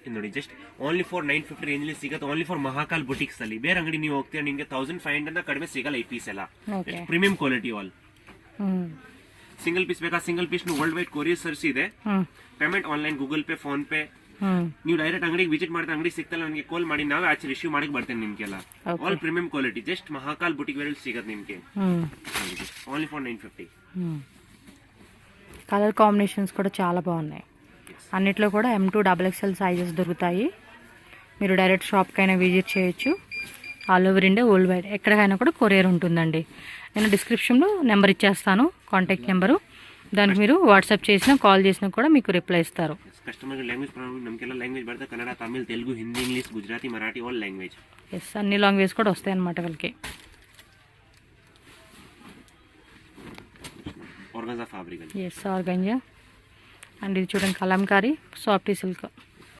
ಇದು ನೋಡಿ just only for 950 range ಅಲ್ಲಿ ಸಿಗುತ್ತೆ. ಓನ್ಲಿ ಫಾರ್ ಮಹಾಕಾಲ್ ಬುಟಿಕ್ಸ್ ಅಲ್ಲಿ. ಬೇರೆ ಅಂಗಡಿ ನೀವು ಹೋಗ್ತೀರಾ ನಿಮಗೆ 1500 ಕಡಿಮೆ ಸಿಗಲ್ಲ ಈ ಪೀಸ್ ಎಲ್ಲ. Premium quality all. Single piece ಬೇಕಾ single piece world wide courier service ಇದೆ. Payment online, Google Pay, PhonePe. ನೀವು ಡೈರೆಕ್ಟ್ ಅಂಗಡಿಗೆ ವಿಸಿಟ್ ಮಾಡ್ತಾ ಅಂಗಡಿ ಸಿಗ್ತಲ್ಲ ನನಗೆ ಕಾಲ್ ಮಾಡಿ, ನಾವೇ ಆಚೆ ರಿಸೀವ್ ಮಾಡಕ್ ಬರ್ತೇನೆ ನಿಮ್ಗೆಲ್ಲ. All premium quality just Mahakal boutique wear ಸಿಗುತ್ತೆ ನಿಮ್ಗೆ. Only for 950. కలర్ కాంబినేషన్స్ కూడా చాలా బాగున్నాయి. అన్నిట్లో కూడా M2 XXL సైజెస్ దొరుకుతాయి. మీరు డైరెక్ట్ షాప్కైనా విజిట్ చేయొచ్చు. All over India, world wide ఎక్కడికైనా కూడా కొరియర్ ఉంటుందండి. నేను డిస్క్రిప్షన్లో నెంబర్ ఇచ్చేస్తాను, కాంటాక్ట్ నెంబరు. దానికి మీరు వాట్సాప్ చేసినా కాల్ చేసినా కూడా మీకు రిప్లై ఇస్తారు. కస్టమర్ లాంగ్వేజ్ ప్రాబ్లం నమకెಲ್ಲ లాంగ్వేజ్ బర్తా Kannada, Tamil, Telugu, Hindi, English, Gujarati, Marathi all language. Yes, అన్ని లాంగ్వేజ్ కూడా వస్తాయి అన్నమాట వాళ్ళకి. Organza fabric. Yes, organza. And ఇది చూడండి కలంకారీ సాఫ్టీ సిల్క్.